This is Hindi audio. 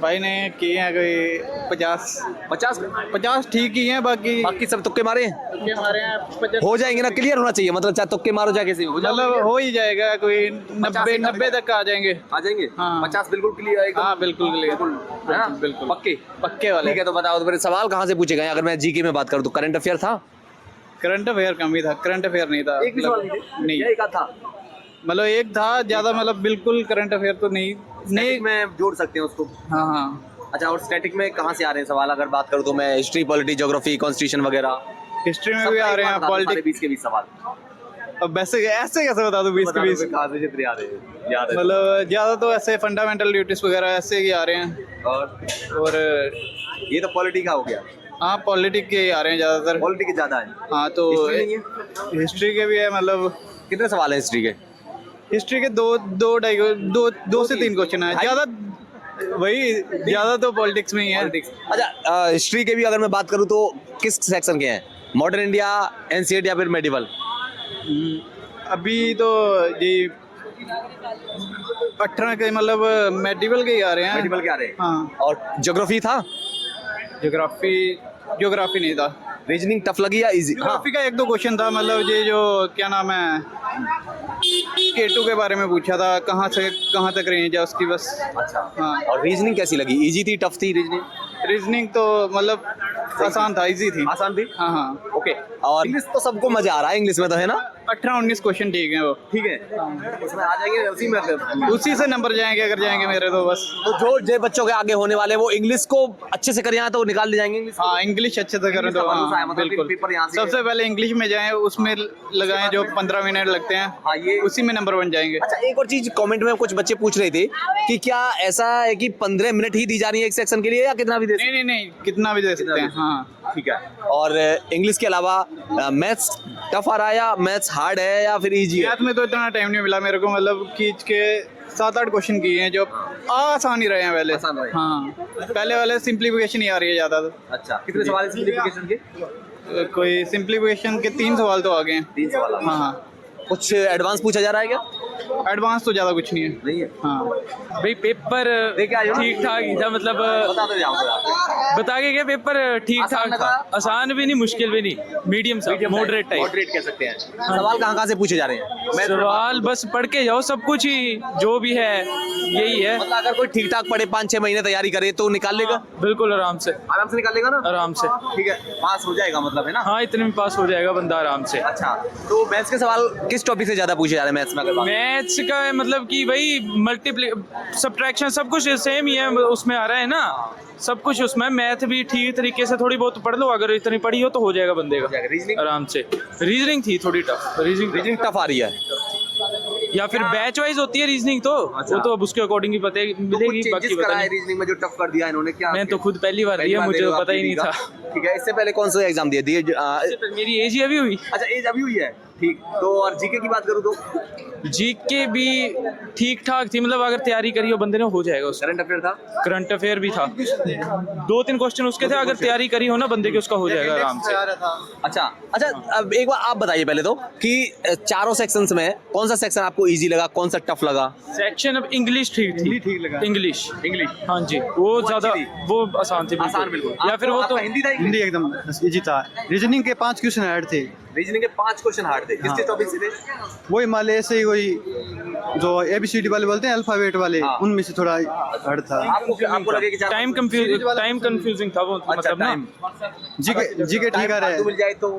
भाई ने किए हैं कोई 50 50 50 ठीक ही हैं, बाकी बाकी सब तुक्के मारे हैं? तुक्के मारे हैं 50। हो जाएंगे ना, क्लियर होना चाहिए, मतलब चाहे तुक्के मारो चाहे कैसे हो मतलब हो ही जाएगा, कोई 90 90 90 तक आ जाएंगे। आ जाएंगे। हाँ। 50 बिल्कुल क्लियर है? हाँ बिल्कुल क्लियर, है ना? बिल्कुल पक्के पक्के वाले। ठीक है, तो बताओ तो मेरे सवाल कहाँ से पूछे गए? अगर मैं जीके में बात करूँ तो करंट अफेयर था? करंट अफेयर कम ही था, करंट अफेयर नहीं था। एक भी सवाल नहीं नहीं, एक आध था? मतलब एक था ज्यादा, मतलब बिल्कुल करंट अफेयर तो नहीं नहीं में जोड़ सकते हैं उसको। हाँ हाँ। अच्छा, और स्टैटिक में कहाँ से आ रहे हैं सवाल? अगर बात करूँ तो मैं हिस्ट्री, पॉलिटी, ज्योग्राफी, कॉन्स्टिट्यूशन वगैरह हिस्ट्री में भी आ रहे हैं, पॉलिटिक्स। 20 के 20 सवाल। अब वैसे ऐसे कैसे बता दूं 20 के 20? कहाँ से जितने याद है? मतलब ज्यादा तो ऐसे फंडामेंटल ड्यूटीज वगैरह ऐसे ही आ रहे हैं। और ये तो पॉलिटी का हो गया। हाँ पॉलिटिक्स के आ रहे हैं ज्यादातर। पॉलिटी के ज्यादा है। हाँ तो हिस्ट्री नहीं है? हिस्ट्री के भी है, मतलब कितने सवाल है हिस्ट्री के? हिस्ट्री के दो से तीन क्वेश्चन है ज्यादा, वही ज्यादा तो पॉलिटिक्स में ही है। अच्छा, हिस्ट्री के भी अगर मैं बात करूँ तो किस सेक्शन के हैं? मॉडर्न इंडिया, एंशिएंट या फिर मेडिवल? अभी तो ये 18 के मतलब मेडिवल के ही आ रहे हैं। मेडिवल के आ रहे हैं। हाँ। और ज्योग्राफी था? ज्योग्राफी नहीं था। रीजनिंग टफ लगी या इजी? ज्योग्राफी का एक दो क्वेश्चन था, मतलब ये जो क्या नाम है, K2 के बारे में पूछा था, कहाँ से कहाँ तक रेंज है उसकी बस। अच्छा। हाँ। और रीजनिंग कैसी लगी? इजी थी, टफ थी रीजनिंग? रीजनिंग तो मतलब आसान था, इजी थी। आसान थी? हाँ हाँ। ओके। और इंग्लिश तो सबको मजा आ रहा है, इंग्लिश में तो है ना? 18-19 क्वेश्चन ठीक है वो। ठीक है, उसमें आ जाएंगे उसी में। उसी से नंबर जाएंगे अगर जाएंगे मेरे तो बस। तो जो बच्चों के आगे होने वाले वो इंग्लिश को अच्छे से करें यहाँ तो निकाल ले जाएंगे इंग्लिश। हाँ इंग्लिश अच्छे से करें तो हाँ, बिल्कुल। सबसे पहले इंग्लिश में जाएं, उसमें लगाएं जो 15 मिनट लगते हैं। हाँ, ये उसी में नंबर बन जाएंगे। अच्छा, एक और चीज कमेंट में कुछ बच्चे पूछ रहे थे कि क्या ऐसा है कि 15 मिनट ही दी जा रही है एक सेक्शन के लिए या कितना भी दे? नहीं नहीं नहीं, कितना भी दे सकते हैं। हाँ ठीक है। और इंग्लिश के अलावा मैथ्स टफ आ रहा है या मैथ्स हार्ड है या फिर इजी है? मैथ में तो इतना टाइम नहीं मिला मेरे को, मतलब खींच के 7-8 क्वेश्चन किए हैं जो आसान ही रहे हैं पहले। आसान रहे। हाँ पहले वाले सिंप्लीफिकेशन ही आ रही है ज्यादा तो। अच्छा, कितने सवाल है सिंप्लीफिकेशन के? कोई सिंप्लीफिकेशन के 3 सवाल तो आ गए हैं। 3 सवाल। हाँ हाँ। कुछ एडवांस पूछा जा रहा है क्या? एडवांस तो ज्यादा कुछ नहीं है। नहीं है। हाँ भाई पेपर ठीक ठाक ही था, मतलब बता दो जाओ। बता के क्या, पेपर ठीक ठाक था, आसान भी नहीं मुश्किल भी नहीं, मीडियम सा, मॉडरेट टाइप। मॉडरेट कह सकते हैं। सवाल कहाँ से पूछे जा रहे हैं? सवाल बस पढ़ के जाओ, सब कुछ ही जो भी है यही है। मतलब अगर कोई ठीक ठाक पढ़े 5-6 महीने तैयारी करे तो निकाल लेगा? बिल्कुल आराम से निकाल लेगा ना? आराम से। ठीक है, पास हो जाएगा मतलब, है ना? हाँ इतने में पास हो जाएगा बंदा आराम से। अच्छा, तो मैथ्स के सवाल किस टॉपिक से ज्यादा पूछे जा रहे हैं मैथ्स में? अगर मैथ्स का मतलब कि भाई सब्ट्रैक्शन सब कुछ सेम ही है उसमें आ रहा है ना, सब कुछ उसमें। मैथ भी ठीक तरीके से थोड़ी बहुत पढ़ लो, अगर इतनी पढ़ी हो तो हो जाएगा बंदे का रीजनिंग आराम से। रीजनिंग थी थोड़ी टफ, रीजनिंग टफ आ रही है या फिर बैच वाइज होती है रीजनिंग तो। अच्छा। वो तो अब उसके अकॉर्डिंग ही मिलेगी, बाकी पता नहीं। रीजनिंग में जो टफ कर दिया इन्होंने, क्या? मैं तो खुद पहली बार दिया, मुझे पता ही नहीं था। ठीक है, इससे पहले कौन सा एग्जाम दिए? मेरी एज ही अभी हुई। अच्छा, एज अभी हुई है। ठीक, तो और जीके की बात करूँ तो? जीके भी ठीक ठाक थी, मतलब अगर तैयारी करी हो बंदे ने हो जाएगा उसका। करंट अफेयर था? करंट अफेयर भी था, 2-3 क्वेश्चन उसके थे, अगर तैयारी करी हो ना बंदे की उसका हो जाएगा आराम से। अच्छा अच्छा, अब एक बार आप बताइए पहले तो कि चारों सेक्शंस में कौन सा सेक्शन आपको इजी लगा, कौन सा टफ लगा? सेक्शन अब इंग्लिश ठीक थी। ठीक लगा। इंग्लिश हाँ जी, वो ज्यादा वो आसान थी बिल्कुल। या फिर वो तो हिंदी था? हिंदी एकदम इजी था। रीजनिंग के 5 क्वेश्चन हार्ड थे। रीजनिंग के 5 क्वेश्चन हार्ड थे। किसके टॉपिक से थे? वही मान ले ऐसे ही, वही जो ABCD वाले बोलते हैं अल्फाबेट वाले, उनमें से थोड़ा हार्ड था। आपको लगे कि टाइम कंफ्यूजिंग था वो, मतलब ना। जीके ठीक आ रहा है। मिल जाए तो